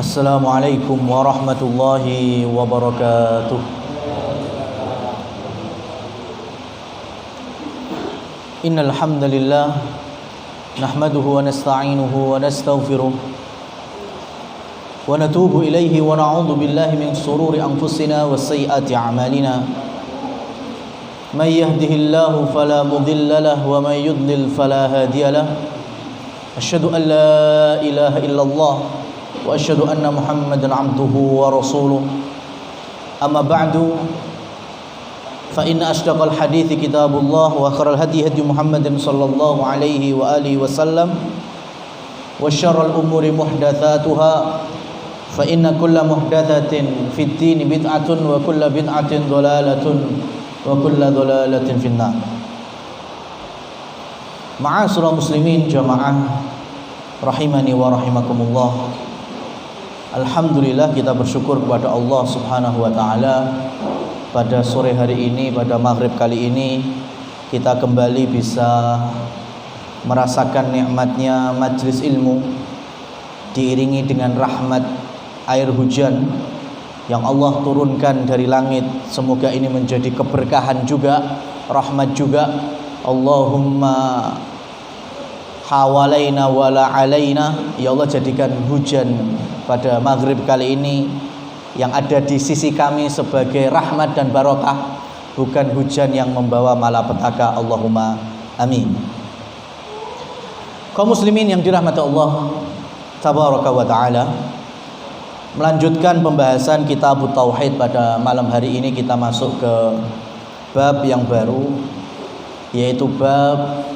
Assalamualaikum warahmatullahi wabarakatuh. Innal hamdalillah nahmaduhu wa nasta'inuhu wa nastaghfiruh wa natubu ilayhi wa na'udzu billahi min shururi anfusina wa sayyiati a'malina. May yahdihillahu fala mudilla lahu wa may yudlil fala hadiya lahu. Asyhadu an la ilaha illallah wa asyhadu anna Muhammadan abduhu wa rasuluh. Amma ba'du, fa inna asdaqal hadithi kitabullah wa khairal hadi hadi Muhammadin sallallahu alaihi wa alihi wasallam wa syarrul umuri muhdatsatuha fa inna kulla muhdatsatin fid din bid'atun wa kulla bid'atin dhalalatun wa kulla dhalalatin finnar. Ma'asyiral muslimin jamaah rahimani wa rahimakumullah. Alhamdulillah, kita bersyukur kepada Allah Subhanahu wa taala. Pada sore hari ini, pada maghrib kali ini, kita kembali bisa merasakan nikmatnya majlis ilmu, diiringi dengan rahmat air hujan yang Allah turunkan dari langit. Semoga ini menjadi keberkahan juga, rahmat juga. Allahumma hawalaina wala alaina. Ya Allah, jadikan hujan pada maghrib kali ini yang ada di sisi kami sebagai rahmat dan barokah, bukan hujan yang membawa malapetaka. Allahumma amin. Kaum muslimin yang dirahmati Allah tabaraka wa taala, melanjutkan pembahasan kitab tauhid. Pada malam hari ini kita masuk ke bab yang baru, yaitu bab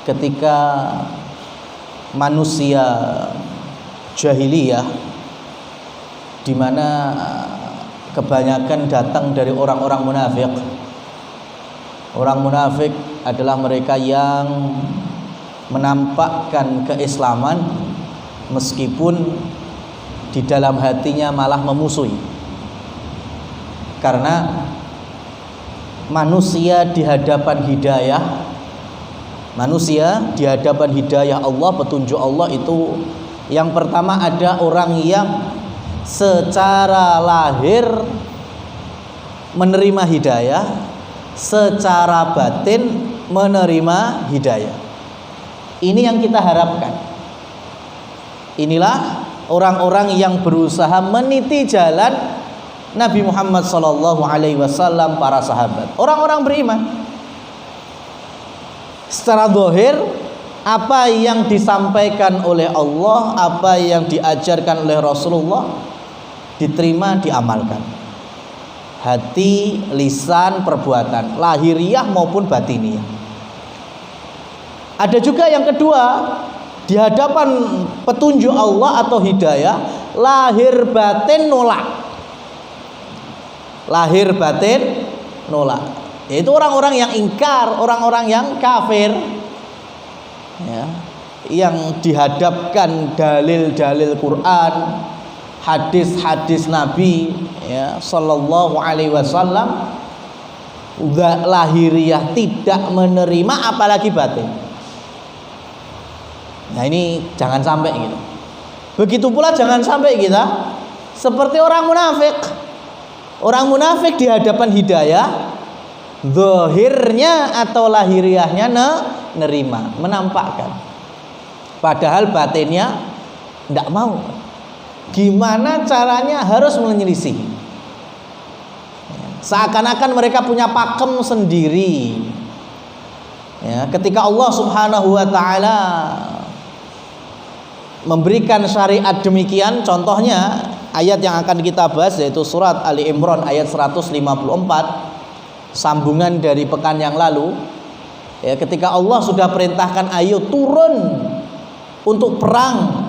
ketika manusia jahiliyah, di mana kebanyakan datang dari orang-orang munafik. Orang munafik adalah mereka yang menampakkan keislaman meskipun di dalam hatinya malah memusuhi. Karena manusia di hadapan hidayah Allah, petunjuk Allah itu, yang pertama ada orang yang secara lahir menerima hidayah, secara batin menerima hidayah. Ini yang kita harapkan. Inilah orang-orang yang berusaha meniti jalan Nabi Muhammad SAW, para sahabat, orang-orang beriman. Secara zahir, apa yang disampaikan oleh Allah, apa yang diajarkan oleh Rasulullah diterima, diamalkan. Hati, lisan, perbuatan, lahiriah maupun batiniah. Ada juga yang kedua, di hadapan petunjuk Allah atau hidayah, lahir batin nolak. Lahir batin nolak. Yaitu orang-orang yang ingkar, orang-orang yang kafir, ya, yang dihadapkan dalil-dalil Quran, hadis-hadis Nabi, ya, Sallallahu Alaihi Wasallam, lahiriah tidak menerima, apalagi batin. Nah, ini jangan sampai gitu. Begitu pula jangan sampai kita seperti orang munafik. Orang munafik di hadapan hidayah, zahirnya atau lahiriahnya nerima, menampakkan, padahal batinnya tidak mau. Gimana caranya? Harus menyelisih. Seakan-akan mereka punya pakem sendiri. Ya, ketika Allah Subhanahu wa taala memberikan syariat demikian, contohnya ayat yang akan kita bahas, yaitu surat Ali Imran ayat 154, sambungan dari pekan yang lalu. Ya, ketika Allah sudah perintahkan ayo turun untuk perang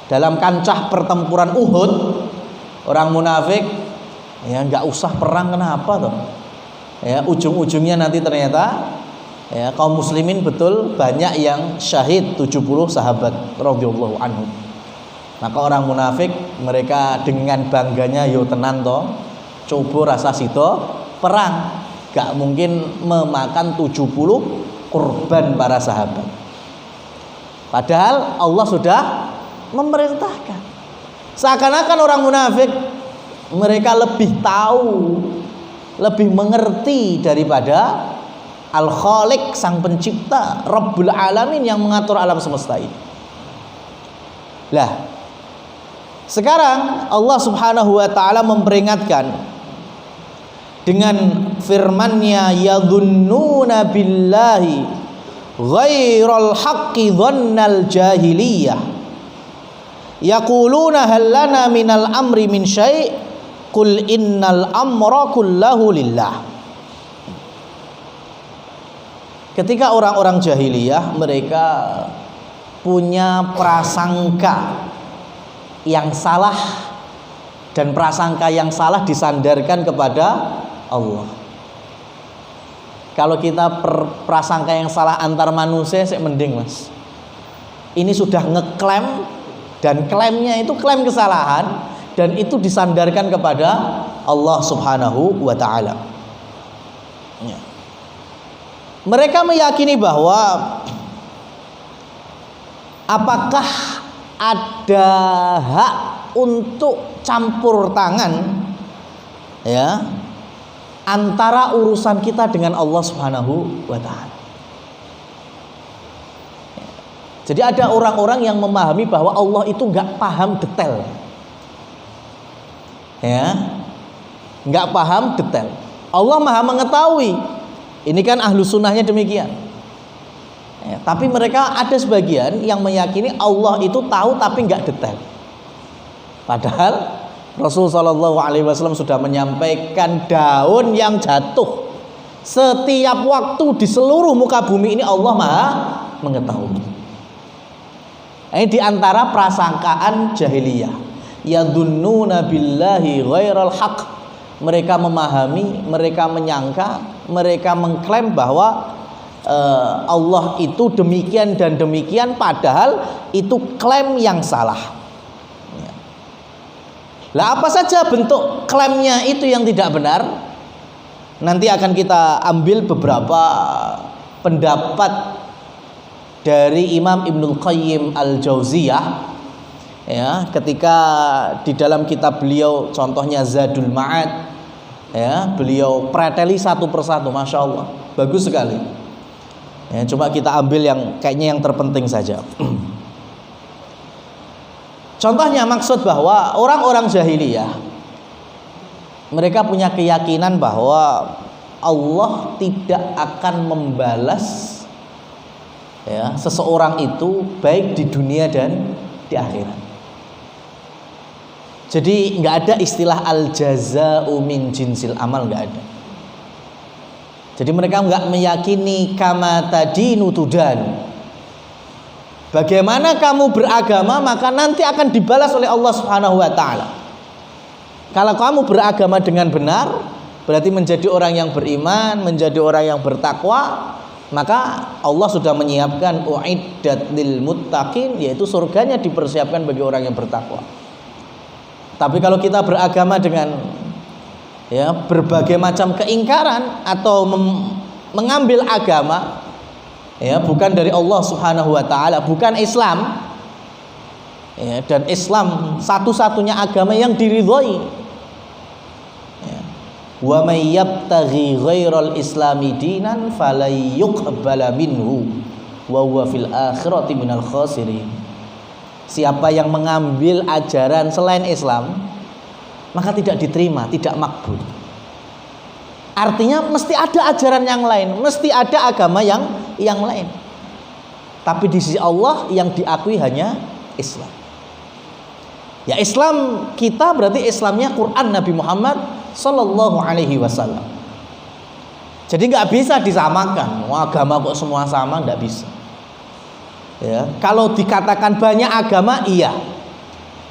dalam kancah pertempuran Uhud, orang munafik, ya nggak usah perang, kenapa toh? Ya, ujung-ujungnya nanti ternyata, ya, kaum muslimin betul banyak yang syahid, 70 sahabat radhiyallahu anhum. Maka orang munafik mereka dengan bangganya, yo tenan toh, coba rasa sito perang, gak mungkin memakan 70 korban para sahabat. Padahal Allah sudah memerintahkan. Seakan-akan orang munafik mereka lebih tahu, lebih mengerti daripada Al-Khaliq, sang pencipta, Rabbul Alamin yang mengatur alam semesta ini. Lah, sekarang Allah Subhanahu wa taala memperingatkan dengan firman-Nya, yadhunnuna billahi ghairal haqqi dhannal jahiliyah yaquluna hal lana minal amri min syai' qul innal amra kullahu lillah. Ketika orang-orang jahiliyah mereka punya prasangka yang salah, dan prasangka yang salah disandarkan kepada Allah. Kalau kita prasangka yang salah antar manusia sih mending, Mas. Ini sudah ngeklaim, dan klaimnya itu klaim kesalahan, dan itu disandarkan kepada Allah Subhanahu wa taala. Ya. Mereka meyakini bahwa apakah ada hak untuk campur tangan ya antara urusan kita dengan Allah Subhanahu wa taala. Jadi ada orang-orang yang memahami bahwa Allah itu nggak paham detail, ya, nggak paham detail. Allah maha mengetahui. Ini kan ahlu sunnahnya demikian. Ya, tapi mereka ada sebagian yang meyakini Allah itu tahu tapi nggak detail. Padahal Rasulullah SAW sudah menyampaikan daun yang jatuh setiap waktu di seluruh muka bumi ini Allah maha mengetahui. Ini diantara prasangkaan jahiliyah. Yadhunnuna billahi ghairal haqq. Mereka memahami, mereka menyangka, mereka mengklaim bahwa Allah itu demikian dan demikian, padahal itu klaim yang salah. Lah apa saja bentuk klaimnya itu yang tidak benar? Nanti akan kita ambil beberapa pendapat dari Imam Ibnul Qayyim Al-Jauziyah, ya, ketika di dalam kitab beliau contohnya Zadul Ma'ad, ya, beliau preteli satu persatu, masya Allah, bagus sekali. Ya, coba kita ambil yang kayaknya yang terpenting saja. Contohnya maksud bahwa orang-orang jahiliyah mereka punya keyakinan bahwa Allah tidak akan membalas ya seseorang itu baik di dunia dan di akhirat. Jadi nggak ada istilah al jazaa'u min jinsil amal, nggak ada. Jadi mereka nggak meyakini kama tadinu tudan. Bagaimana kamu beragama maka nanti akan dibalas oleh Allah Subhanahu wa taala. Kalau kamu beragama dengan benar, berarti menjadi orang yang beriman, menjadi orang yang bertakwa, maka Allah sudah menyiapkan uiddat lil muttaqin, yaitu surganya dipersiapkan bagi orang yang bertakwa. Tapi kalau kita beragama dengan ya berbagai macam keingkaran atau mengambil agama ya bukan dari Allah Subhanahu wa taala, bukan Islam, ya, dan Islam satu-satunya agama yang diridhoi, ya. Wa may yabtaghi ghairal islami dinan falay yuqbala minhu wa huwa fil akhirati minal khasirin. Siapa yang mengambil ajaran selain Islam maka tidak diterima, tidak makbul. Artinya mesti ada ajaran yang lain, mesti ada agama yang lain. Tapi di sisi Allah yang diakui hanya Islam. Ya Islam kita berarti Islamnya Quran Nabi Muhammad Sallallahu Alaihi Wasallam. Jadi nggak bisa disamakan. Wah, agama kok semua sama, nggak bisa. Ya, kalau dikatakan banyak agama iya.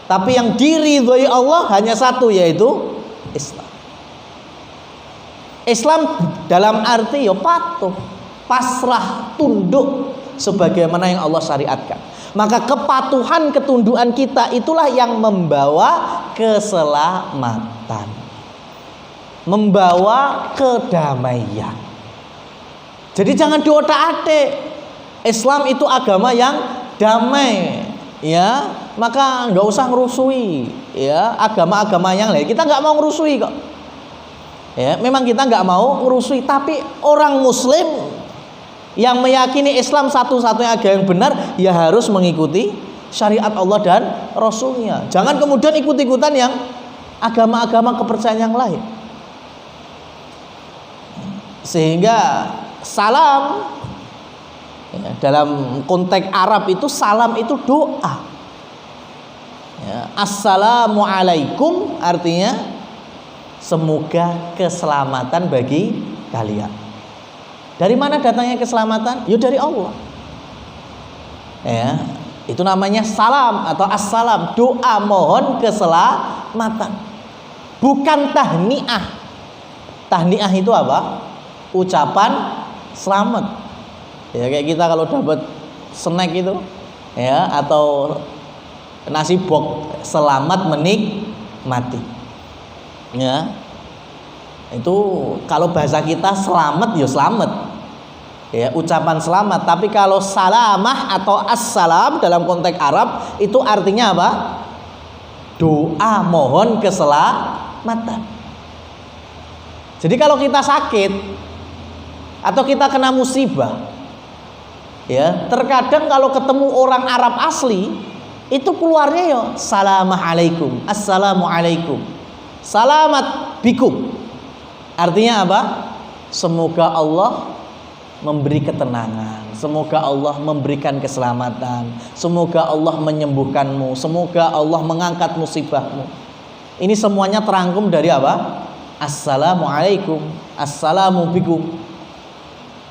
Tapi yang diridhoi Allah hanya satu, yaitu Islam. Islam dalam arti ya patuh, pasrah, tunduk sebagaimana yang Allah syariatkan. Maka kepatuhan, ketundukan kita itulah yang membawa keselamatan, membawa kedamaian. Jadi jangan diotak-atik. Islam itu agama yang damai, ya, maka nggak usah ngerusui ya agama-agama yang lain. Kita nggak mau ngerusui kok. Ya, memang kita nggak mau ngerusui, tapi orang Muslim yang meyakini Islam satu-satunya agama yang benar ya harus mengikuti syariat Allah dan Rasulnya. Jangan kemudian ikut-ikutan yang agama-agama kepercayaan yang lain. Sehingga salam ya, dalam konteks Arab itu salam itu doa ya, assalamualaikum artinya semoga keselamatan bagi kalian. Dari mana datangnya keselamatan? Ya dari Allah ya, itu namanya salam atau assalam, doa mohon keselamatan, bukan tahniah. Tahniah itu apa? Ucapan selamat ya, kayak kita kalau dapat snack itu ya, atau nasi box selamat menikmati ya, itu kalau bahasa kita selamat ya selamat ya, ucapan selamat. Tapi kalau salamah atau assalam dalam konteks Arab itu artinya apa? Doa mohon keselamatan. Jadi kalau kita sakit atau kita kena musibah ya, terkadang kalau ketemu orang Arab asli itu keluarnya ya salamualaikum, assalamualaikum, salamat bikum. Artinya apa? Semoga Allah memberi ketenangan, semoga Allah memberikan keselamatan, semoga Allah menyembuhkanmu, semoga Allah mengangkat musibahmu. Ini semuanya terangkum dari apa? Assalamualaikum, assalamu bikum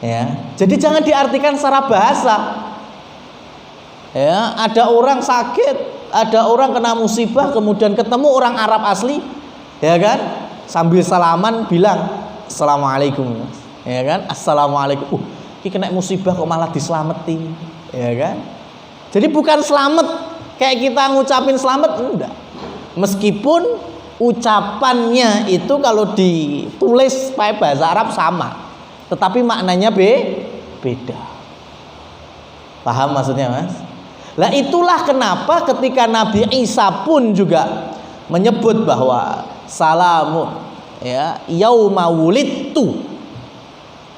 ya. Jadi jangan diartikan secara bahasa ya. Ada orang sakit, ada orang kena musibah, kemudian ketemu orang Arab asli ya kan, sambil salaman bilang assalamualaikum ya kan, assalamualaikum. Ini kena musibah kok malah diselamati ya kan. Jadi bukan selamat kayak kita ngucapin selamat, enggak. Meskipun ucapannya itu kalau ditulis pakai bahasa Arab sama, tetapi maknanya beda. Paham maksudnya Mas? Lah itulah kenapa ketika Nabi Isa pun juga menyebut bahwa salamun ya yauma wulidtu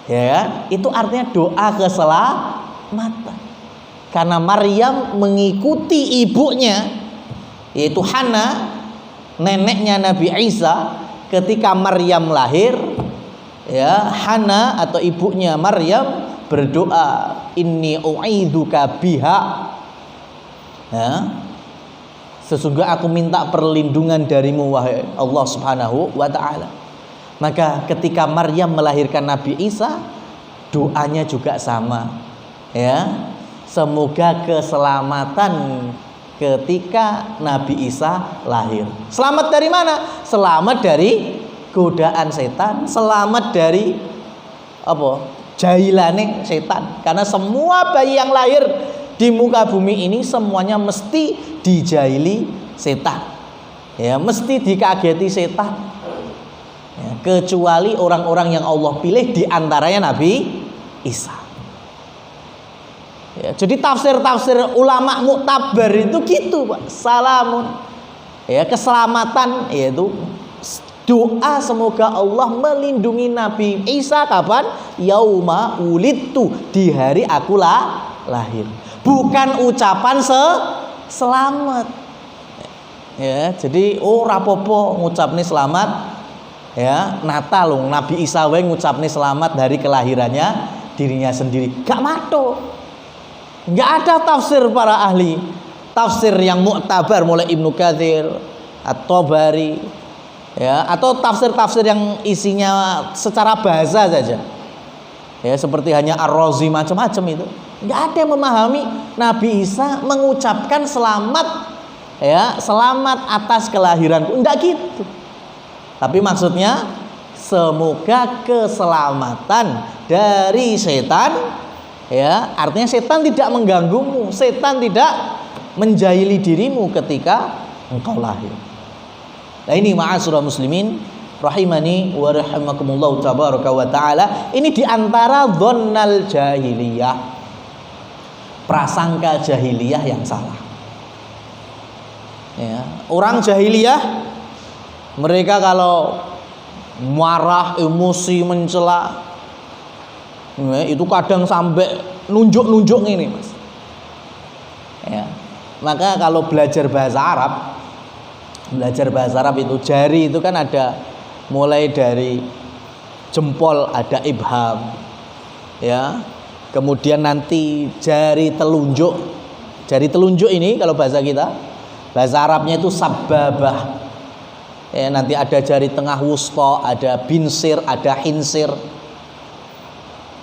ya, itu artinya doa keselamatan. Karena Maryam mengikuti ibunya yaitu Hana, neneknya Nabi Isa. Ketika Maryam lahir ya, Hana atau ibunya Maryam berdoa, inni u'idzuka biha ya, sesungguhnya aku minta perlindungan darimu wahai Allah Subhanahu wa ta'ala. Maka ketika Maryam melahirkan Nabi Isa, doanya juga sama ya, semoga keselamatan ketika Nabi Isa lahir. Selamat dari mana? Selamat dari godaan setan, selamat dari apa? Jahilane setan. Karena semua bayi yang lahir di muka bumi ini semuanya mesti dijahili setan. Ya, mesti dikageti setan. Ya, kecuali orang-orang yang Allah pilih di antaranya Nabi Isa. Ya, jadi tafsir-tafsir ulama muktabar itu gitu, Pak. Salamun ya, keselamatan yaitu doa semoga Allah melindungi Nabi Isa kapan? Yauma wulidtu, di hari aku lahir. Bukan ucapan selamat. Ya, jadi rapopo ngucapne selamat ya, Natal loh Nabi Isa wae ngucapne selamat dari kelahirannya dirinya sendiri. Gak mato. Gak ada tafsir para ahli tafsir yang muktabar mulai Ibnu Katsir, At-Tabari ya, atau tafsir-tafsir yang isinya secara bahasa saja ya, seperti hanya Ar-Razi macam-macam itu. Nggak ada yang memahami Nabi Isa mengucapkan selamat ya, selamat atas kelahiranku, enggak gitu. Tapi maksudnya semoga keselamatan dari setan ya, artinya setan tidak mengganggumu, setan tidak menjahili dirimu ketika engkau lahir. Nah ini ma'asyiral muslimin rahimani wa rahimakumullah tabaraka wa taala, ini diantara dhonnal jahiliyah, prasangka jahiliyah yang salah Ya, orang jahiliyah mereka kalau marah, emosi, mencela, ya, itu kadang sampai nunjuk-nunjuk ini, Mas. Ya. Maka kalau belajar bahasa Arab itu jari itu kan ada mulai dari jempol ada ibham, ya. Kemudian nanti jari telunjuk ini kalau bahasa kita, bahasa Arabnya itu sababah. Ya, nanti ada jari tengah wusta, ada binsir, ada hinsir.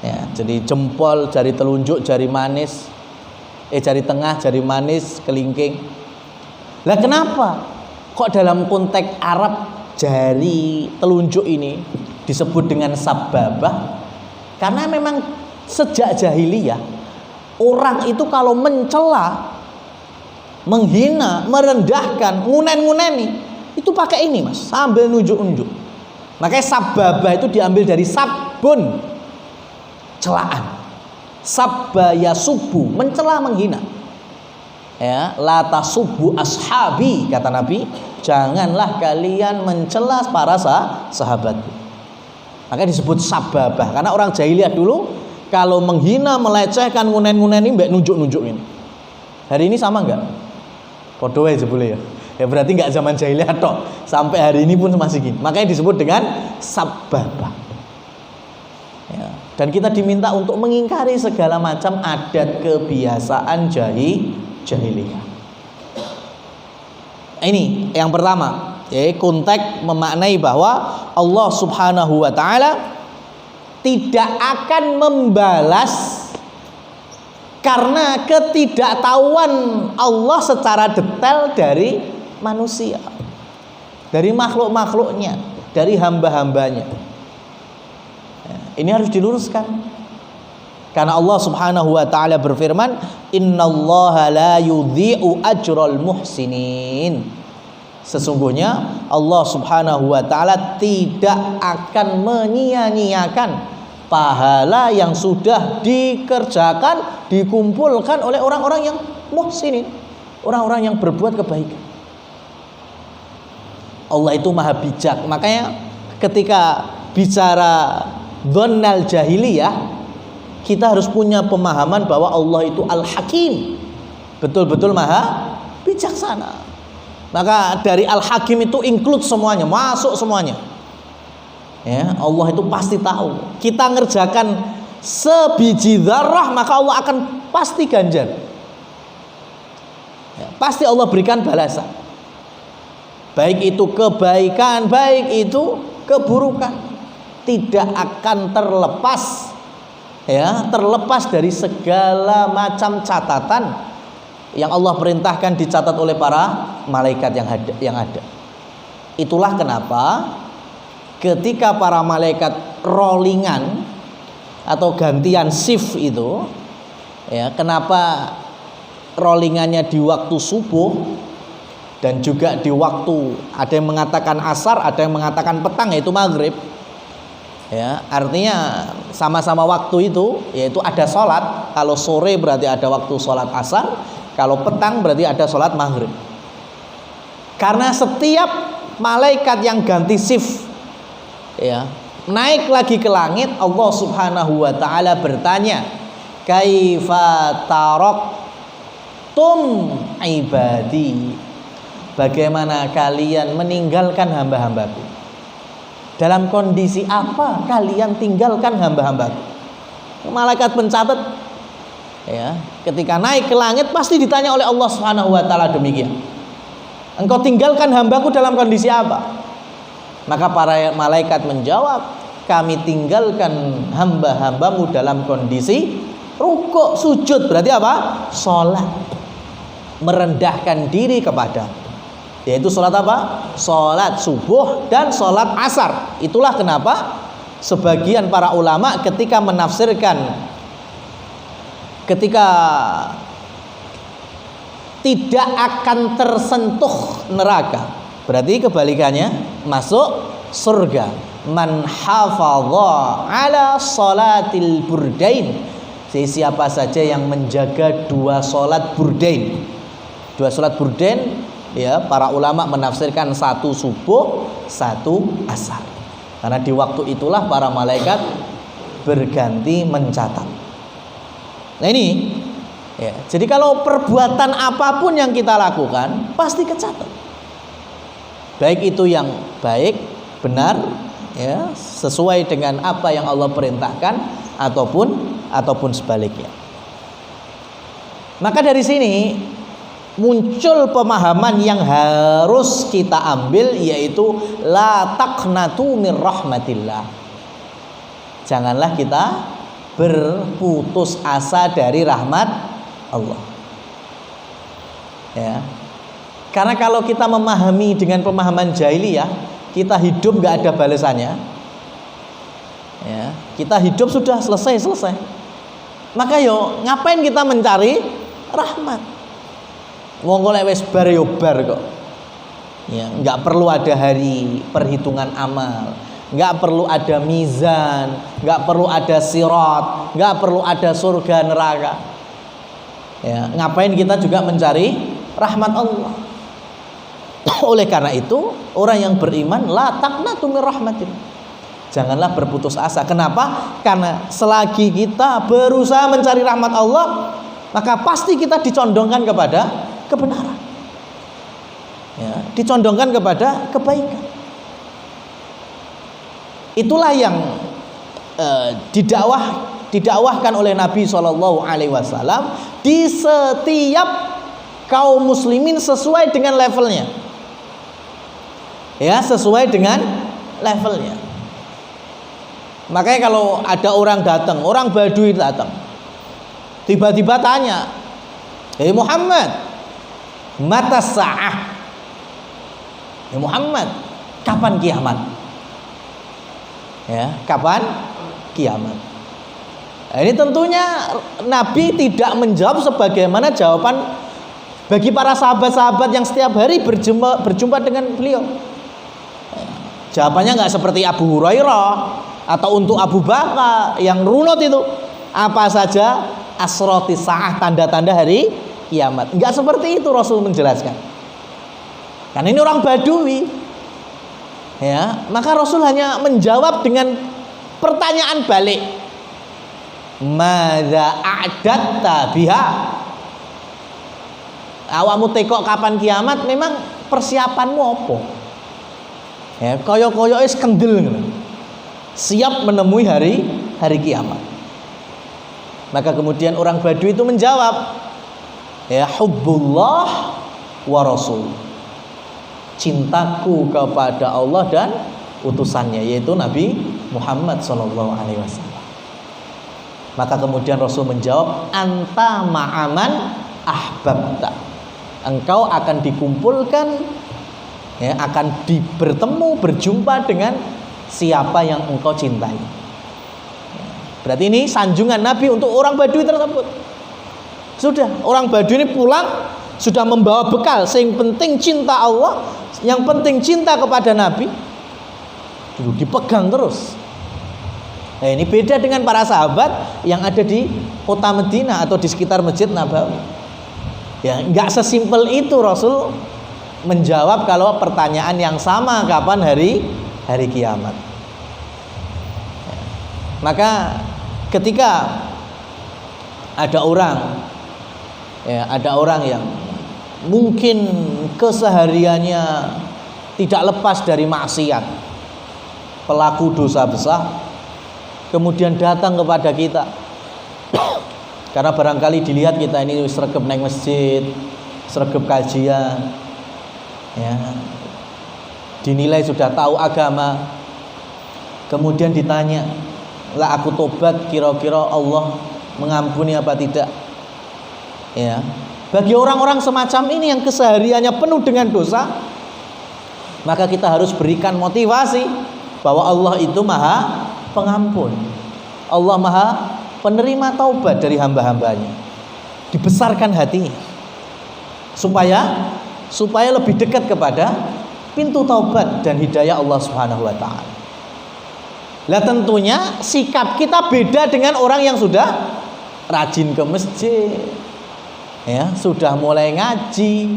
Ya, jadi jempol, jari telunjuk, jari manis, jari tengah, jari manis, kelingking. Lah kenapa? Kok dalam konteks Arab jari telunjuk ini disebut dengan sababah? Karena memang sejak jahiliyah orang itu kalau mencela, menghina, merendahkan, ngunen-nguneni itu pakai ini, Mas, sambil nunjuk-nunjuk. Makanya sababah itu diambil dari sabun, celaan. Sabbaya subuh, mencela, menghina. Ya, la tasubbu ashabi, kata Nabi, janganlah kalian mencela para sahabatku. Makanya disebut sababah, karena orang jahiliyah dulu kalau menghina, melecehkan, ngunen-nguneni mbek nunjuk-nunjukin. Hari ini sama enggak? Podo aja boleh ya. Ya berarti enggak zaman jahiliyah tok. Sampai hari ini pun masih gini. Makanya disebut dengan sababah. Ya. Dan kita diminta untuk mengingkari segala macam adat kebiasaan jahiliyah. Ini yang pertama, konteks memaknai bahwa Allah Subhanahu wa taala tidak akan membalas karena ketidaktahuan Allah secara detail dari manusia, dari makhluk-makhluknya, dari hamba-hambanya. Ini harus diluruskan. Karena Allah Subhanahu wa taala berfirman, "Innallaha la yudhi'u ajral muhsinin." Sesungguhnya Allah Subhanahu wa taala tidak akan menyia-nyiakan pahala yang sudah dikerjakan, dikumpulkan oleh orang-orang yang muhsinin, orang-orang yang berbuat kebaikan. Allah itu maha bijak. Makanya ketika bicara dhonnal jahiliyah, kita harus punya pemahaman bahwa Allah itu Al-Hakim, betul-betul maha bijaksana. Maka dari Al-Hakim itu include semuanya, masuk semuanya. Ya, Allah itu pasti tahu. Kita ngerjakan sebiji dzarrah, maka Allah akan pasti ganjar. Ya, pasti Allah berikan balasan. Baik itu kebaikan, baik itu keburukan, tidak akan terlepas, ya, terlepas dari segala macam catatan yang Allah perintahkan dicatat oleh para malaikat yang ada. Itulah kenapa ketika para malaikat rollingan atau gantian shift itu, ya, kenapa rollingannya di waktu subuh dan juga di waktu, ada yang mengatakan asar, ada yang mengatakan petang, yaitu maghrib. Ya, artinya sama-sama waktu itu, yaitu ada sholat. Kalau sore berarti ada waktu sholat asar, kalau petang berarti ada sholat maghrib. Karena setiap malaikat yang ganti shift, ya, naik lagi ke langit, Allah Subhanahu wa taala bertanya, kaifa taraktum ibadi, bagaimana kalian meninggalkan hamba-hambaku? Dalam kondisi apa kalian tinggalkan hamba-hambaku? Malaikat pencatat, ya, ketika naik ke langit pasti ditanya oleh Allah Subhanahu wa taala demikian. Engkau tinggalkan hambaku dalam kondisi apa? Maka para malaikat menjawab, kami tinggalkan hamba-hambamu dalam kondisi rukuk sujud. Berarti apa? Sholat, merendahkan diri kepada, yaitu sholat apa? Sholat subuh dan sholat asar. Itulah kenapa sebagian para ulama ketika menafsirkan, ketika tidak akan tersentuh neraka, berarti kebalikannya masuk surga. Man hafadha ala salatil burdain, siapa saja yang menjaga dua sholat burdain. Dua sholat burdain ya para ulama menafsirkan satu subuh, satu asar. Karena di waktu itulah para malaikat berganti mencatat. Nah ini ya, jadi kalau perbuatan apapun yang kita lakukan pasti kecatat. Baik itu yang baik, benar, ya, sesuai dengan apa yang Allah perintahkan ataupun sebaliknya. Maka dari sini muncul pemahaman yang harus kita ambil, yaitu la taqnatu mir rahmatillah. Janganlah kita berputus asa dari rahmat Allah. Ya. Karena kalau kita memahami dengan pemahaman jahiliyah, kita hidup nggak ada balasannya. Ya, kita hidup sudah selesai. Maka yo ngapain kita mencari rahmat? Wong lek wis bar yo bar kok. Ya, nggak perlu ada hari perhitungan amal, nggak perlu ada mizan, nggak perlu ada sirat, nggak perlu ada surga neraka. Ya, ngapain kita juga mencari rahmat Allah? Oleh karena itu, orang yang beriman la taqnatu mir rahmatillah. Janganlah berputus asa. Kenapa? Karena selagi kita berusaha mencari rahmat Allah, maka pasti kita dicondongkan kepada kebenaran. Ya, dicondongkan kepada kebaikan. Itulah yang didakwahkan oleh Nabi SAW di setiap kaum muslimin sesuai dengan levelnya. Ya, sesuai dengan levelnya. Makanya kalau ada orang datang, orang Badui datang, tiba-tiba tanya, "Hei Muhammad, mata sa'ah?" "Hei Muhammad, kapan kiamat?" Ya, kapan kiamat? Nah, ini tentunya Nabi tidak menjawab sebagaimana jawaban bagi para sahabat-sahabat yang setiap hari berjumpa dengan beliau. Jawabannya nggak seperti Abu Hurairah atau untuk Abu Bakar yang runut itu. Apa saja asroti sa'ah, tanda-tanda hari kiamat. Nggak seperti itu Rasul menjelaskan. Karena ini orang Badui. Ya, maka Rasul hanya menjawab dengan pertanyaan balik. Madza a'datta biha? Awakmu tekok kapan kiamat, memang persiapanmu apa? Ya, koyo-koyo es kendel, siap menemui hari kiamat. Maka kemudian orang Badui itu menjawab, ya hubbullah wa rasul, cintaku kepada Allah dan utusannya, yaitu Nabi Muhammad SAW. Maka kemudian Rasul menjawab, anta ma'aman ahbabta, engkau akan dikumpulkan, ya, akan bertemu, berjumpa dengan siapa yang engkau cintai. Berarti ini sanjungan Nabi untuk orang Badui tersebut. Sudah, orang Badui ini pulang sudah membawa bekal. Yang penting cinta Allah, yang penting cinta kepada Nabi, dipegang terus. Nah, ini beda dengan para sahabat yang ada di kota Madinah atau di sekitar Masjid Nabawi. Ya, nggak sesimpel itu Rasul menjawab kalau pertanyaan yang sama, kapan hari kiamat. Ya. Maka ketika ada orang yang mungkin kesehariannya tidak lepas dari maksiat, pelaku dosa besar, kemudian datang kepada kita karena barangkali dilihat kita ini sregep naik masjid, sregep kajian, ya, dinilai sudah tahu agama, kemudian ditanya, lah aku tobat, kira-kira Allah mengampuni apa tidak? Ya, bagi orang-orang semacam ini yang kesehariannya penuh dengan dosa, maka kita harus berikan motivasi bahwa Allah itu Maha Pengampun, Allah Maha Penerima taubat dari hamba-hambanya. Dibesarkan hatinya supaya lebih dekat kepada pintu taubat dan hidayah Allah Subhanahu wa taala. Lah tentunya sikap kita beda dengan orang yang sudah rajin ke masjid, ya, sudah mulai ngaji,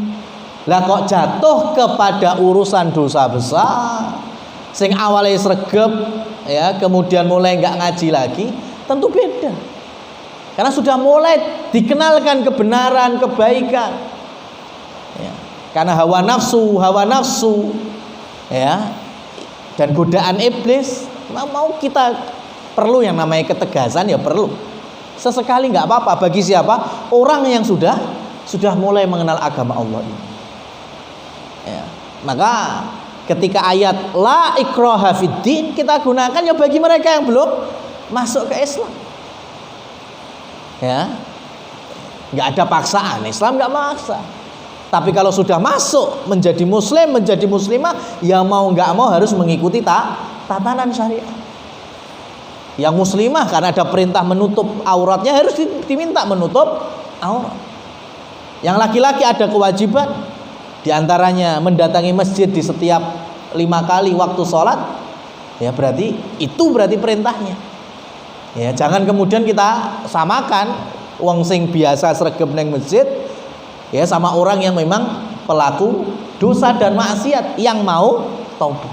Lah kok jatuh kepada urusan dosa besar, sing awalnya sregep ya, kemudian mulai nggak ngaji lagi, tentu beda. Karena sudah mulai dikenalkan kebenaran, kebaikan. Ya. Karena hawa nafsu, ya, dan godaan iblis, mau kita perlu yang namanya ketegasan ya perlu. Sesekali nggak apa-apa bagi siapa? Orang yang sudah mulai mengenal agama Allah ini. Ya. Maka ketika ayat la ikraha fiddin kita gunakan ya bagi mereka yang belum masuk ke Islam. Ya, nggak ada paksaan. Islam nggak maksa. Tapi kalau sudah masuk menjadi muslim, menjadi muslimah, ya mau nggak mau harus mengikuti tatanan syariat. Yang muslimah karena ada perintah menutup auratnya harus diminta menutup aurat. Yang laki-laki ada kewajiban, diantaranya mendatangi masjid di setiap 5 kali waktu sholat. Ya berarti perintahnya. Ya, jangan kemudian kita samakan wong sing biasa sregep neng masjid ya sama orang yang memang pelaku dosa dan maksiat yang mau taubat.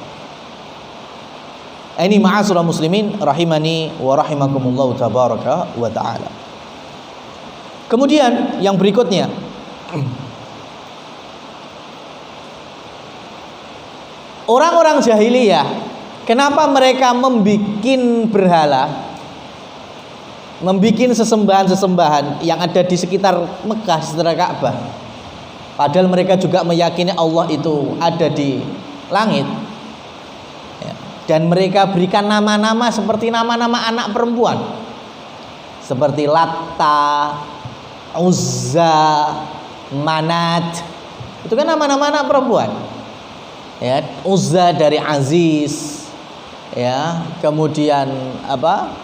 Ini ma'asyiral muslimin rahimani wa rahimakumullah tabaraka wa taala. Kemudian yang berikutnya, orang-orang jahiliyah, kenapa mereka membikin berhala, membikin sesembahan-sesembahan yang ada di sekitar Mekah, sekitar Ka'bah, padahal mereka juga meyakini Allah itu ada di langit ya. Dan mereka berikan nama-nama seperti nama-nama anak perempuan seperti Latta, Uzza, Manat. Itu kan nama-nama anak perempuan ya. Uzza dari Aziz ya, kemudian apa,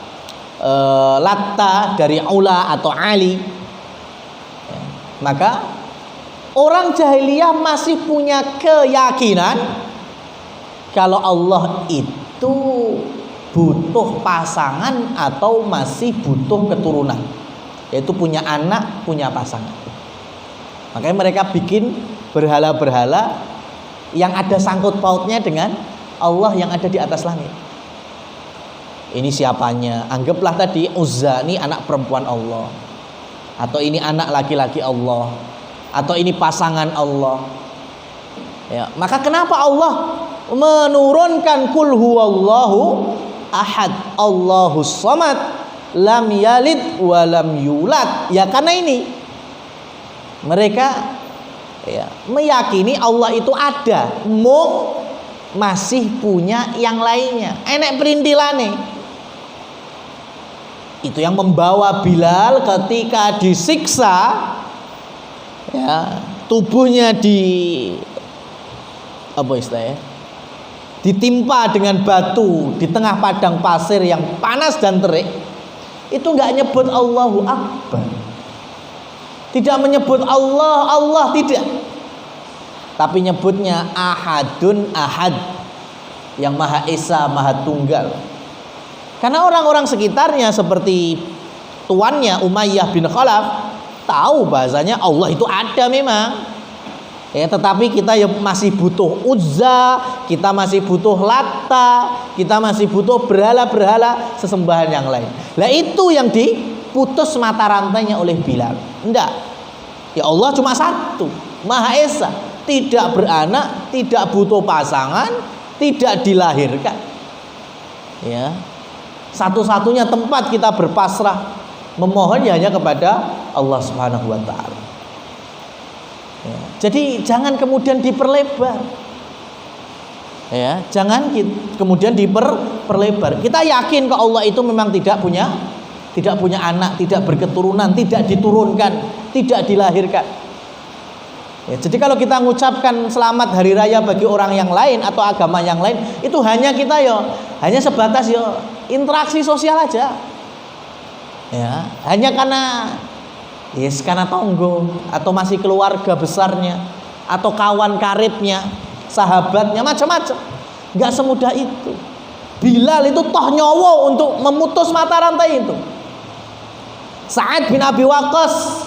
Latta dari Ula atau Ali ya. Maka orang jahiliyah masih punya keyakinan kalau Allah itu butuh pasangan atau masih butuh keturunan, yaitu punya anak, punya pasangan. Makanya mereka bikin berhala-berhala yang ada sangkut pautnya dengan Allah yang ada di atas langit. Ini siapanya? Anggaplah tadi Uzza ini anak perempuan Allah, atau ini anak laki-laki Allah, atau ini pasangan Allah. Ya, maka kenapa Allah menurunkan kul huwallahu ahad, Allahus samad, lam yalid wa lam yulad? Ya karena ini mereka ya meyakini Allah itu ada, mung masih punya yang lainnya, enek perintilane. Itu yang membawa Bilal ketika disiksa ya, tubuhnya ditimpa dengan batu di tengah padang pasir yang panas dan terik, itu nggak nyebut Allahu Akbar, tidak menyebut Allah tidak, tapi nyebutnya Ahadun Ahad, yang Maha Esa, Maha Tunggal. Karena orang-orang sekitarnya seperti tuannya Umayyah bin Khalaf tahu bahasanya Allah itu ada memang. Ya, tetapi kita ya masih butuh Uzza, kita masih butuh Latta, kita masih butuh berhala-berhala sesembahan yang lain. Lah itu yang diputus mata rantainya oleh Bilal. Enggak. Ya Allah cuma satu, Maha Esa, tidak beranak, tidak butuh pasangan, tidak dilahirkan. Ya. Satu-satunya tempat kita berpasrah memohon hanya kepada Allah Subhanahu wa taala. Ya. Jadi jangan kemudian diperlebar. Ya, jangan kemudian diperlebar. Kita yakin kalau Allah itu memang tidak punya anak, tidak berketurunan, tidak diturunkan, tidak dilahirkan. Ya, jadi kalau kita mengucapkan selamat hari raya bagi orang yang lain atau agama yang lain, itu hanya kita hanya sebatas interaksi sosial aja. Ya, hanya karena tonggo atau masih keluarga besarnya atau kawan karibnya, sahabatnya, macam-macam. Enggak semudah itu. Bilal itu toh nyowo untuk memutus mata rantai itu. Sa'ad bin Abi Waqqas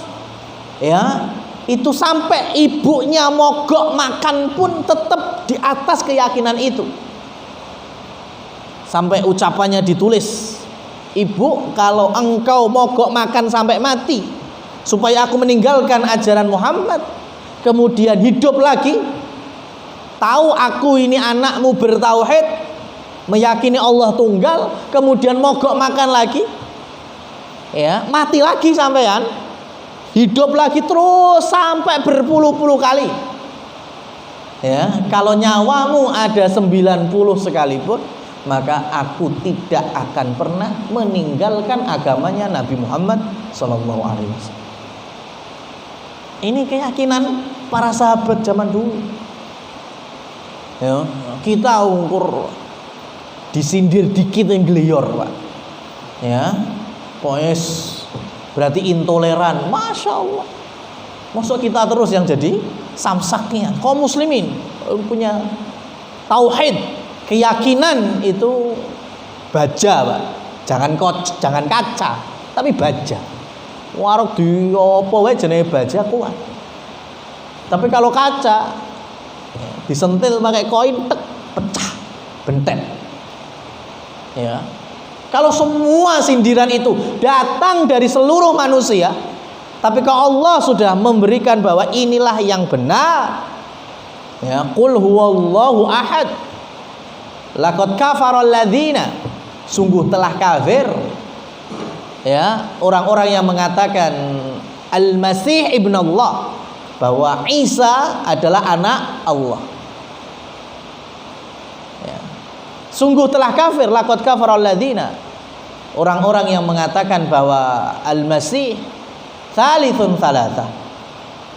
ya, itu sampai ibunya mogok makan pun tetap di atas keyakinan itu. Sampai ucapannya ditulis, "Ibu, kalau engkau mogok makan sampai mati supaya aku meninggalkan ajaran Muhammad, kemudian hidup lagi, tahu aku ini anakmu bertauhid, meyakini Allah tunggal, kemudian mogok makan lagi, ya, mati lagi sampean, hidup lagi terus sampai berpuluh-puluh kali. Ya, kalau nyawamu ada 90 sekalipun, maka aku tidak akan pernah meninggalkan agamanya Nabi Muhammad SAW." Ini keyakinan para sahabat zaman dulu. Ya, kita ukur disindir dikit yang geliyor, Pak. Ya, poes berarti intoleran. Masya Allah. Maksud kita terus yang jadi samsaknya. Kaum muslimin punya tauhid, keyakinan itu baja, Pak. Jangan kaca, tapi baja. Warung di apa wae jenenge baja kuat. Tapi kalau kaca disentil pakai koin, tek, pecah, bentet. Ya. Kalau semua sindiran itu datang dari seluruh manusia, tapi kalau Allah sudah memberikan bahwa inilah yang benar, ya, qul huwallahu ahad, laqad kafaral ladzina, sungguh telah kafir, ya, orang-orang yang mengatakan Al-Masih ibn Allah, bahwa Isa adalah anak Allah. Ya. Sungguh telah kafir, laqad kafaral ladzina, orang-orang yang mengatakan bahwa Al-Masih tsalitsun tsalatsa.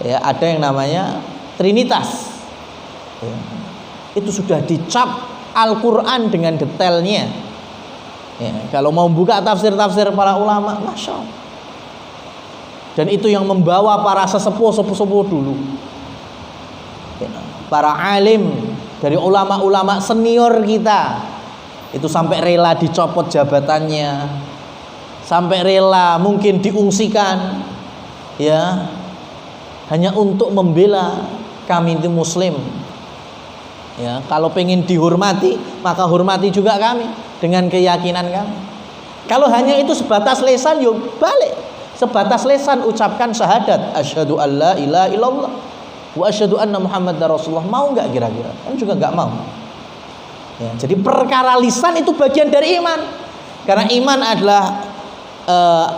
Ya, ada yang namanya Trinitas. Ya. Itu sudah dicap Al-Qur'an dengan detailnya. Ya, kalau mau buka tafsir-tafsir para ulama, masya Allah. Dan itu yang membawa para sesepuh dulu, ya, para alim dari ulama-ulama senior kita, itu sampai rela dicopot jabatannya, sampai rela mungkin diungsikan, ya, hanya untuk membela kami itu muslim. Ya, kalau pengen dihormati, maka hormati juga kami dengan keyakinan kami. Kalau hanya itu sebatas lesan, yuk balik. Sebatas lesan ucapkan syahadat, asyhadu alla ilaha illallah wa asyhadu anna muhammadar rasulullah. Mau nggak kira-kira? Kan juga nggak mau. Ya, jadi perkara lisan itu bagian dari iman. Karena iman adalah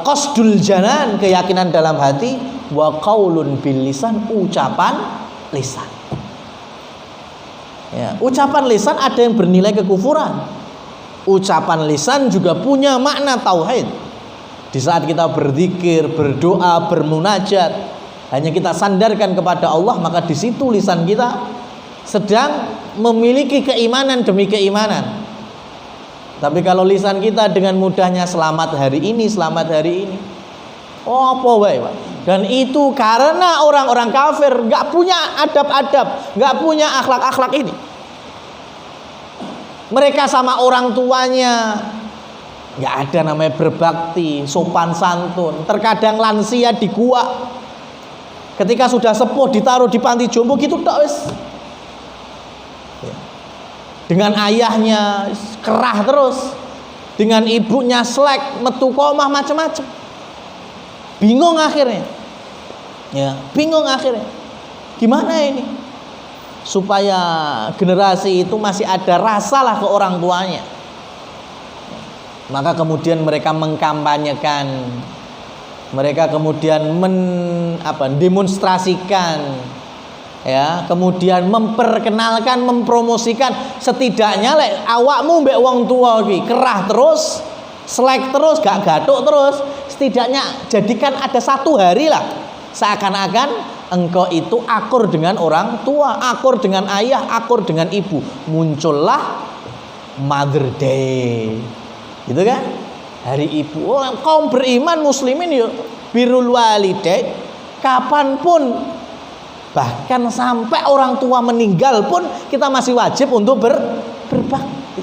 qasdul janan, keyakinan dalam hati, wa qaulun bil lisan, ucapan lisan. Ya, ucapan lisan ada yang bernilai kekufuran. Ucapan lisan juga punya makna tauhid. Di saat kita berzikir, berdoa, bermunajat, hanya kita sandarkan kepada Allah, maka di situ lisan kita sedang memiliki keimanan demi keimanan. Tapi kalau lisan kita dengan mudahnya selamat hari ini, selamat hari ini, oh apa wae, Pak. Dan itu karena orang-orang kafir nggak punya adab-adab, nggak punya akhlak-akhlak ini. Mereka sama orang tuanya nggak ada namanya berbakti, sopan santun. Terkadang lansia di gua, ketika sudah sepuh ditaruh di panti jompo gitu tok wis. Dengan ayahnya kerah terus, dengan ibunya slek, metu komah macam-macam. Bingung akhirnya. Ya, bingung akhirnya. Gimana ini? Supaya generasi itu masih ada rasa lah ke orang tuanya. Maka kemudian mereka mengkampanyekan, mereka kemudian demonstrasikan, ya, kemudian memperkenalkan, mempromosikan, setidaknya lek awakmu mbek wong tua iki kerah terus, slek terus, gak gathuk terus, setidaknya jadikan ada satu hari lah seakan-akan engkau itu akur dengan orang tua, akur dengan ayah, akur dengan ibu. Muncullah Mother Day, gitu kan? Hari ibu. Oh, kaum beriman muslimin yuk birrul walidain, kapanpun, bahkan sampai orang tua meninggal pun kita masih wajib untuk berbakti.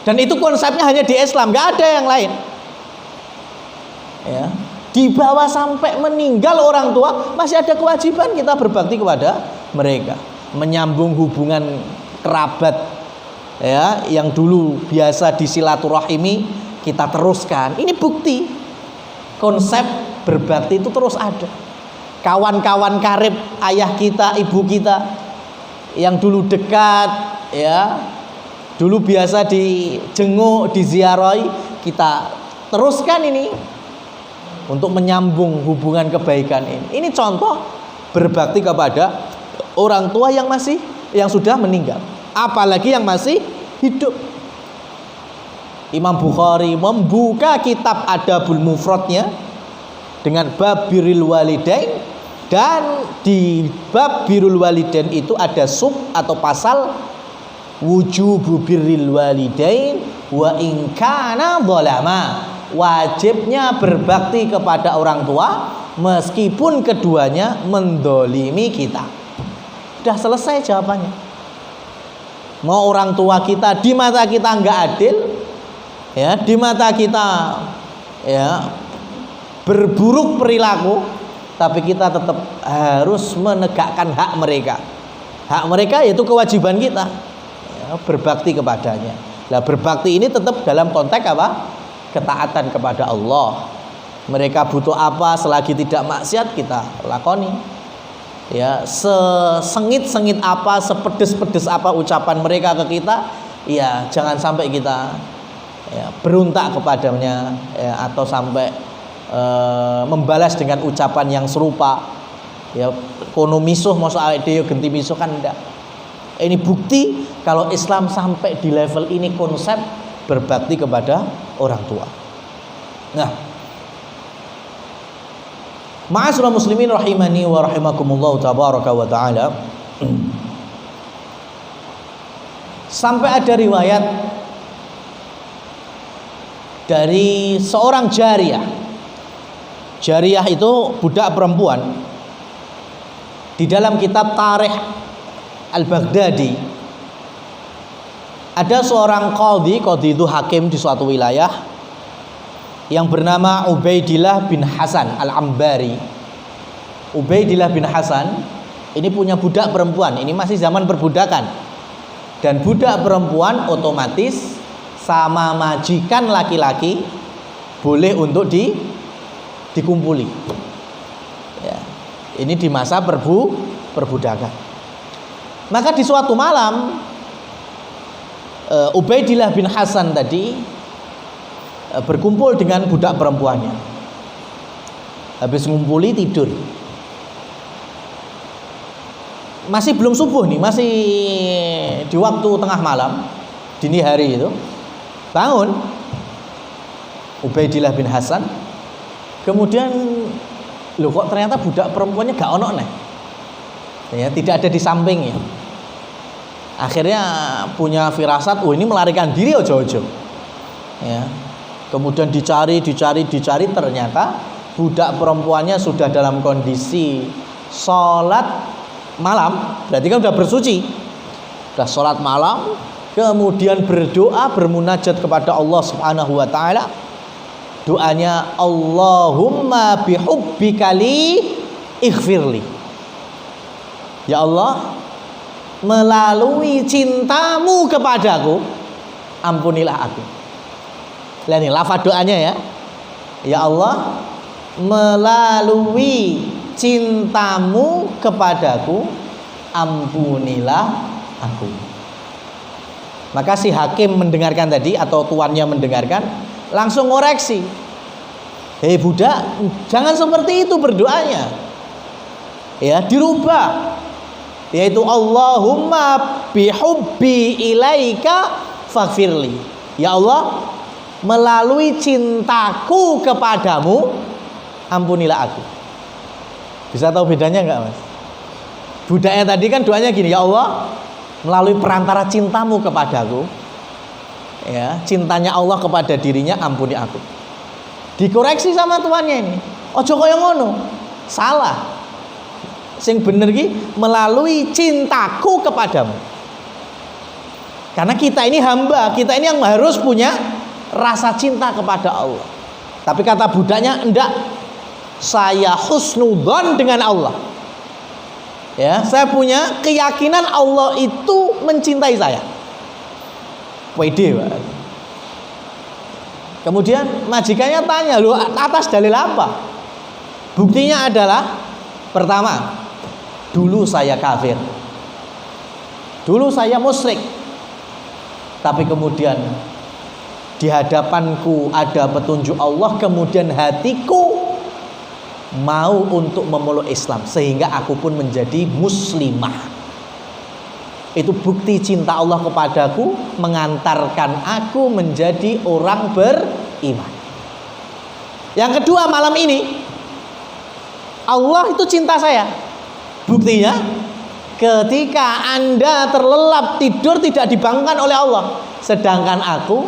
Dan itu konsepnya hanya di Islam, nggak ada yang lain. Ya. Di bawah sampai meninggal orang tua masih ada kewajiban kita berbakti kepada mereka, menyambung hubungan kerabat ya, yang dulu biasa disilaturahimi kita teruskan. Ini bukti konsep berbakti itu terus ada. Kawan-kawan karib ayah kita, ibu kita yang dulu dekat ya, dulu biasa dijenguk, diziarahi, kita teruskan ini untuk menyambung hubungan kebaikan ini. Ini contoh berbakti kepada orang tua yang sudah meninggal, apalagi yang masih hidup. Imam Bukhari membuka kitab Adabul Mufradnya dengan bab birrul walidain, dan di bab birrul walidain itu ada sub atau pasal wujubu birrul walidain wa in kana dzalama. Wajibnya berbakti kepada orang tua meskipun keduanya mendolimi kita. Sudah selesai jawabannya. Mau orang tua kita di mata kita nggak adil, ya, di mata kita ya berburuk perilaku, tapi kita tetap harus menegakkan hak mereka. Hak mereka yaitu kewajiban kita, ya, berbakti kepadanya. Nah, berbakti ini tetap dalam konteks apa? Ketaatan kepada Allah. Mereka butuh apa, selagi tidak maksiat kita lakoni. Ya, sesengit-sengit apa, sepedes-pedes apa ucapan mereka ke kita, ya jangan sampai kita ya berontak kepadanya ya, atau sampai membalas dengan ucapan yang serupa. Ya, kono misuh mosok awake dhewe genti misuh kan enggak. Ini bukti kalau Islam sampai di level ini konsep berbakti kepada orang tua. Nah, ma'asyiral muslimin rahimani wa rahimakumullah tabaraka wa taala. Sampai ada riwayat dari seorang jariyah. Jariyah itu budak perempuan. Di dalam kitab Tarikh Al-Baghdadi ada seorang qadhi itu hakim di suatu wilayah yang bernama Ubaidillah bin Hasan Al-Ambari. Ubaidillah bin Hasan ini punya budak perempuan, ini masih zaman perbudakan. Dan budak perempuan otomatis sama majikan laki-laki boleh untuk dikumpuli. Ya, ini di masa perbudakan. Maka di suatu malam Ubaidillah bin Hasan tadi berkumpul dengan budak perempuannya. Habis ngumpuli tidur. Masih belum subuh nih, masih di waktu tengah malam, dini hari itu. Bangun Ubaidillah bin Hasan. Kemudian loh kok ternyata budak perempuannya gak ono nih. Ya, tidak ada di sampingnya. Akhirnya punya firasat, ini melarikan diri ojo-ojo. Ya. Kemudian dicari, ternyata budak perempuannya sudah dalam kondisi sholat malam, berarti kan sudah bersuci, sudah sholat malam, kemudian berdoa, bermunajat kepada Allah Subhanahu Wa Taala. Doanya, Allahumma bihubbikali ighfirli. Ya Allah, melalui cintamu kepadaku, ampunilah aku. Lihat nih lafaz doanya ya. Ya Allah, melalui cintamu kepadaku, ampunilah aku. Maka si hakim mendengarkan tadi, atau tuannya mendengarkan, langsung ngoreksi. Hei budak, jangan seperti itu berdoanya. Ya, dirubah. Yaitu Allahumma bihubbi ilaika faghfirli. Ya Allah, melalui cintaku kepadamu, ampunilah aku. Bisa tahu bedanya enggak, Mas? Budaknya tadi kan doanya gini, ya Allah, melalui perantara cintamu kepadaku, ya, cintanya Allah kepada dirinya, ampuni aku. Dikoreksi sama tuannya ini. Ojo koyo ngono. Salah. Sing bener ki melalui cintaku kepadamu. Karena kita ini hamba, kita ini yang harus punya rasa cinta kepada Allah. Tapi kata budaknya enggak, saya husnudzon dengan Allah. Ya, saya punya keyakinan Allah itu mencintai saya. Pede, Pak. Kemudian majikannya tanya, "Loh, atas dalil apa?" Buktinya adalah pertama, dulu saya kafir. Dulu saya musyrik. Tapi kemudian di hadapanku ada petunjuk Allah, kemudian hatiku mau untuk memeluk Islam sehingga aku pun menjadi muslimah. Itu bukti cinta Allah kepadaku, mengantarkan aku menjadi orang beriman. Yang kedua, malam ini Allah itu cinta saya. Buktinya ketika Anda terlelap tidur tidak dibangunkan oleh Allah, sedangkan aku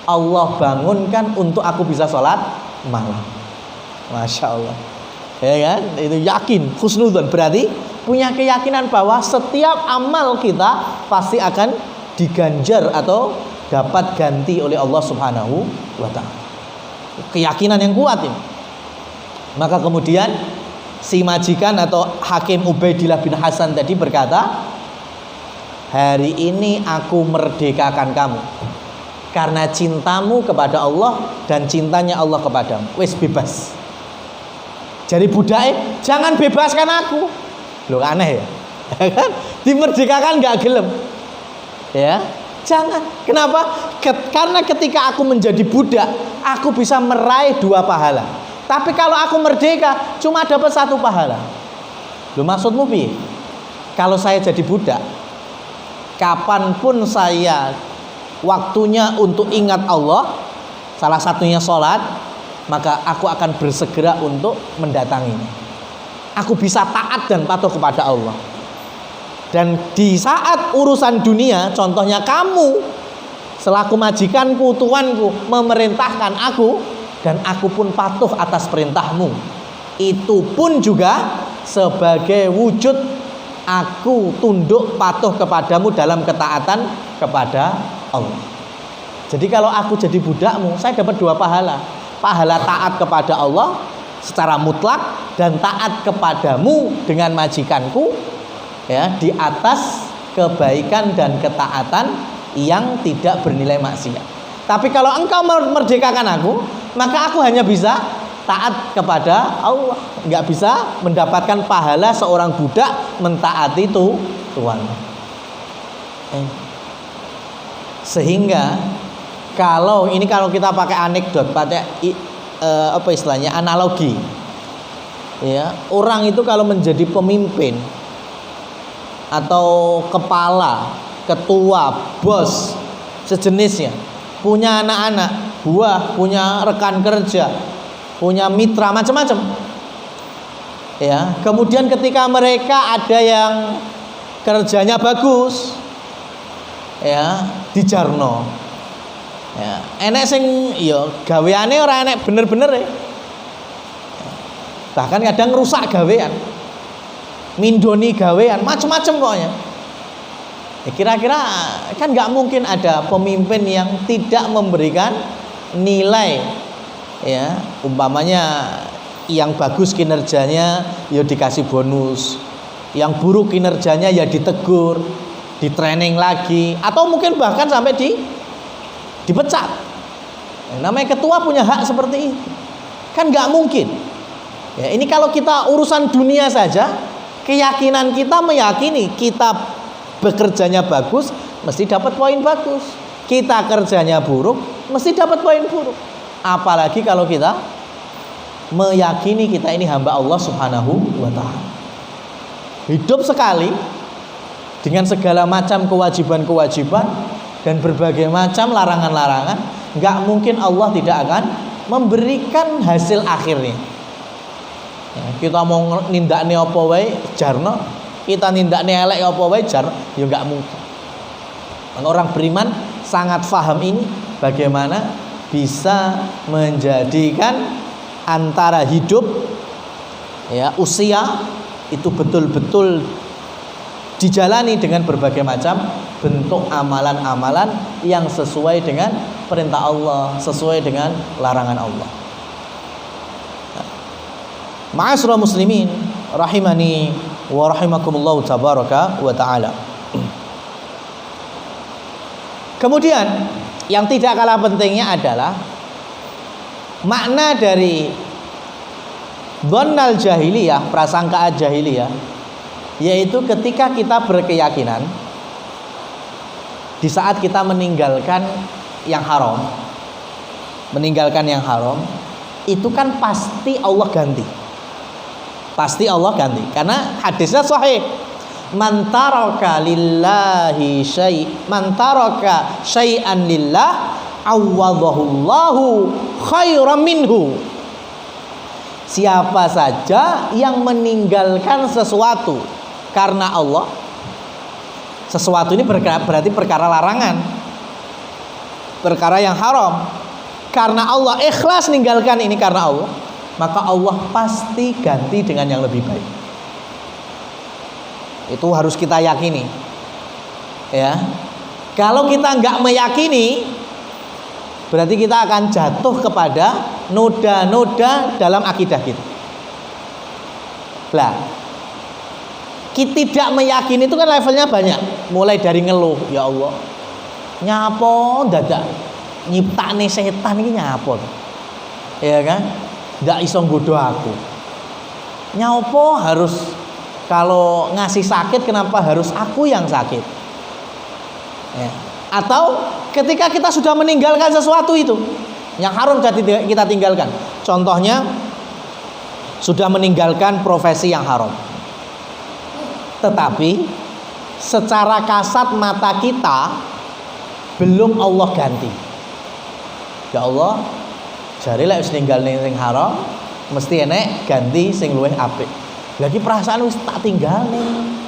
Allah bangunkan untuk aku bisa sholat malam. Masya Allah. Ya kan? Itu yakin, husnudzon, berarti punya keyakinan bahwa setiap amal kita pasti akan diganjar atau dapat ganti oleh Allah Subhanahu wa ta'ala. Keyakinan yang kuat ini. Maka kemudian si majikan atau Hakim Ubaidillah bin Hasan tadi berkata, "Hari ini aku merdekakan kamu karena cintamu kepada Allah dan cintanya Allah kepadamu. Wis bebas." Jadi budak, jangan bebaskan aku. Loh, aneh ya. Dimerdekakan nggak gelem. Ya, jangan. Kenapa? Karena ketika aku menjadi budak, aku bisa meraih 2 pahala. Tapi kalau aku merdeka, cuma dapat 1 pahala. Loh, maksudmu piye? Kalau saya jadi budak, kapanpun saya waktunya untuk ingat Allah, salah satunya sholat, maka aku akan bersegera untuk mendatanginya. Aku bisa taat dan patuh kepada Allah. Dan di saat urusan dunia, contohnya kamu selaku majikanku, tuanku, memerintahkan aku, dan aku pun patuh atas perintahmu, itu pun juga sebagai wujud aku tunduk patuh kepadamu dalam ketaatan kepada Allah. Jadi kalau aku jadi budakmu, saya dapat 2 pahala. Pahala taat kepada Allah secara mutlak dan taat kepadamu dengan majikanku, ya, di atas kebaikan dan ketaatan yang tidak bernilai maksiat. Tapi kalau engkau merdekakan aku, maka aku hanya bisa taat kepada Allah, nggak bisa mendapatkan pahala seorang budak mentaati tuan. Sehingga kalau kita pakai anekdot, pakai apa istilahnya, analogi, ya, orang itu kalau menjadi pemimpin atau kepala, ketua, bos, sejenisnya, punya anak-anak buah, punya rekan kerja, punya mitra, macam-macam, ya. Kemudian ketika mereka ada yang kerjanya bagus, ya, dijarno. Ya, enek sing ya gaweane ora enek bener-bener ya. Bahkan kadang rusak gawean, mindoni gawean, macam-macam pokoknya. Ya, kira-kira kan nggak mungkin ada pemimpin yang tidak memberikan nilai, ya, umpamanya yang bagus kinerjanya ya dikasih bonus, yang buruk kinerjanya ya ditegur, di training lagi, atau mungkin bahkan sampai dipecat. Namanya ketua punya hak seperti itu. Kan nggak mungkin. Ya, ini kalau kita urusan dunia saja, keyakinan kita meyakini kita bekerjanya bagus, mesti dapat poin bagus. Kita kerjanya buruk, mesti dapat poin buruk. Apalagi kalau kita meyakini kita ini hamba Allah Subhanahu wa ta'ala. Hidup sekali dengan segala macam kewajiban-kewajiban dan berbagai macam larangan-larangan, nggak mungkin Allah tidak akan memberikan hasil akhirnya. Ya, kita mau nindakne apa wae jarno, kita nindakne elek apa wae jarno, ya nggak mungkin. Orang beriman sangat paham ini, bagaimana bisa menjadikan antara hidup, ya, usia itu betul-betul dijalani dengan berbagai macam bentuk amalan-amalan yang sesuai dengan perintah Allah, sesuai dengan larangan Allah. Ma'asyiral muslimin rahimani wa rahimakumullah tabaraka wa taala. Kemudian yang tidak kalah pentingnya adalah makna dari dhannal jahiliyah, prasangkaan jahiliyah, yaitu ketika kita berkeyakinan di saat kita meninggalkan yang haram, itu kan pasti Allah ganti. Pasti Allah ganti. Karena hadisnya sahih. Man taraka lillahi man taraka syai'an lillah awwadahullahu khairan minhu. Siapa saja yang meninggalkan sesuatu karena Allah, sesuatu ini berarti perkara larangan, perkara yang haram, karena Allah, ikhlas ninggalkan ini karena Allah, maka Allah pasti ganti dengan yang lebih baik. Itu harus kita yakini, ya. Kalau kita nggak meyakini, berarti kita akan jatuh kepada noda-noda dalam akidah kita. Lah, kita tidak meyakini itu kan levelnya banyak. Mulai dari ngeluh, ya Allah, nyapo dadak nyiptane setan ini nyapo, ya kan? Nggak iso nggodho aku. Nyapo harus, kalau ngasih sakit kenapa harus aku yang sakit? Ya. Atau ketika kita sudah meninggalkan sesuatu itu yang haram kita tinggalkan. Contohnya sudah meninggalkan profesi yang haram, tetapi secara kasat mata kita belum Allah ganti. Ya Allah, jare lek wis ninggal sing haram, mesti enek ganti sing luwih apik. Lagi perasaan wis tak tinggalne.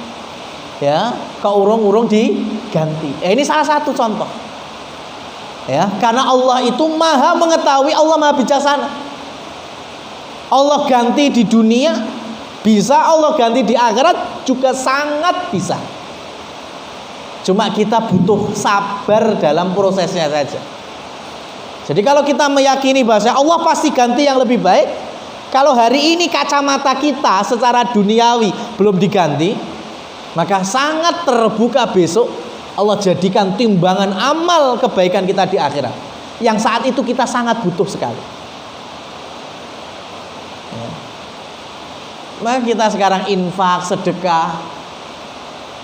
Ya, keurung-urung diganti. Ini salah satu contoh. Ya, karena Allah itu Maha mengetahui, Allah Maha bijaksana. Allah ganti di dunia bisa, Allah ganti di akhirat juga sangat bisa. Cuma kita butuh sabar dalam prosesnya saja. Jadi kalau kita meyakini bahwa Allah pasti ganti yang lebih baik, kalau hari ini kacamata kita secara duniawi belum diganti, maka sangat terbuka besok Allah jadikan timbangan amal kebaikan kita di akhirat, yang saat itu kita sangat butuh sekali. Ya. Maka kita sekarang infak, sedekah,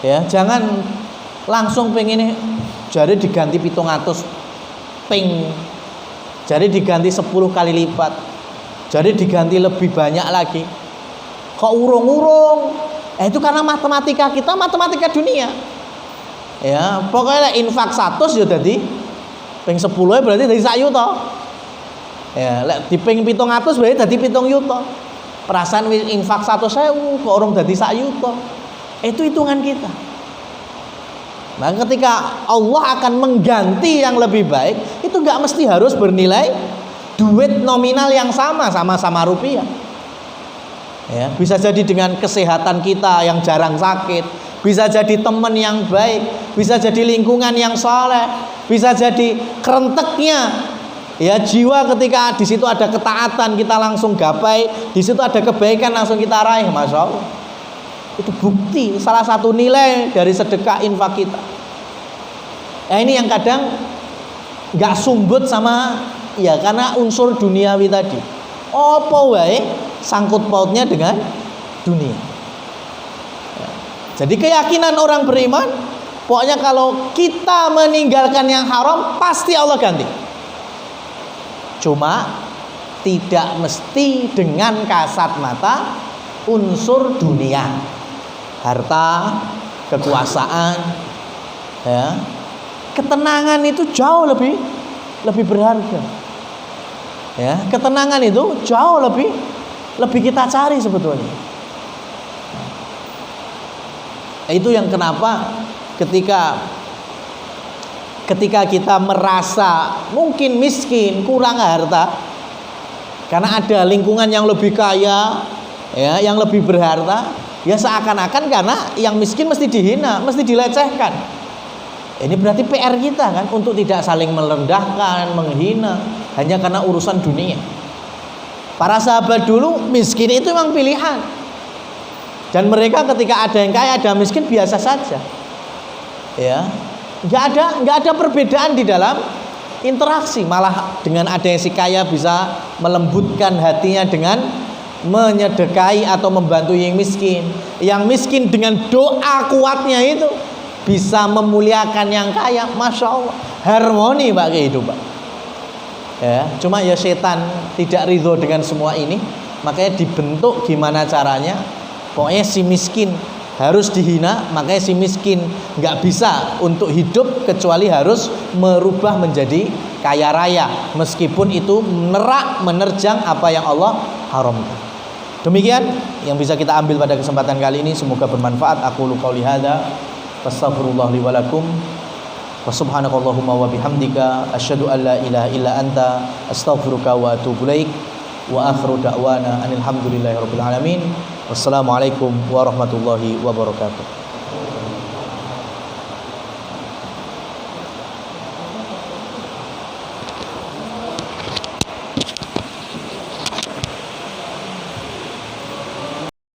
ya, jangan langsung pengen jari diganti 700 ping, jadi diganti 10 kali lipat, jadi diganti lebih banyak lagi. Kok urung-urung? Itu karena matematika kita, matematika dunia. Ya, pokoknya infak 100 ya dadi ping 10 berarti dadi 1 yuta. Ya, lek di ping 700 berarti dadi 7 yuta. Perasaan infak 100.000 kok urung dadi 1 yuta. Itu hitungan kita. Nah, ketika Allah akan mengganti yang lebih baik, itu nggak mesti harus bernilai duit nominal yang sama-sama rupiah. Ya, bisa jadi dengan kesehatan kita yang jarang sakit, bisa jadi teman yang baik, bisa jadi lingkungan yang soleh, bisa jadi kerenteknya ya jiwa ketika di situ ada ketaatan kita langsung gapai, di situ ada kebaikan langsung kita raih, masya Allah. Itu bukti salah satu nilai dari sedekah infak kita. Ini yang kadang nggak sumbut sama ya karena unsur duniawi tadi. Apa wae sangkut pautnya dengan dunia. Ya. Jadi keyakinan orang beriman, pokoknya kalau kita meninggalkan yang haram pasti Allah ganti. Cuma tidak mesti dengan kasat mata unsur dunia, harta, kekuasaan, ya. Ketenangan itu jauh lebih berharga. Ya, ketenangan itu jauh lebih kita cari sebetulnya. Itu yang kenapa ketika kita merasa mungkin miskin, kurang harta, karena ada lingkungan yang lebih kaya, ya, yang lebih berharta, ya seakan-akan karena yang miskin mesti dihina, mesti dilecehkan. Ini berarti PR kita kan untuk tidak saling merendahkan, menghina hanya karena urusan dunia. Para sahabat dulu miskin itu memang pilihan. Dan mereka ketika ada yang kaya, ada yang miskin biasa saja. Ya, nggak ada perbedaan di dalam interaksi. Malah dengan ada yang si kaya bisa melembutkan hatinya dengan menyedekahi atau membantu yang miskin. Yang miskin dengan doa kuatnya itu bisa memuliakan yang kaya. Masya Allah, harmoni Pak kehidupan. Ya, cuma ya setan tidak ridho dengan semua ini, makanya dibentuk gimana caranya. Pokoknya si miskin harus dihina, makanya si miskin nggak bisa untuk hidup kecuali harus merubah menjadi kaya raya, meskipun itu menerjang apa yang Allah haramkan. Demikian yang bisa kita ambil pada kesempatan kali ini, semoga bermanfaat. Aku qouli hadza fastaghfirullah li wa lakum wa subhanakallahumma wa bihamdika asyhadu an la ilaha illa anta astaghfiruka wa atubu ilaik wa akhiru da'wana alhamdulillahi rabbil alamin. Wassalamualaikum warahmatullahi wabarakatuh.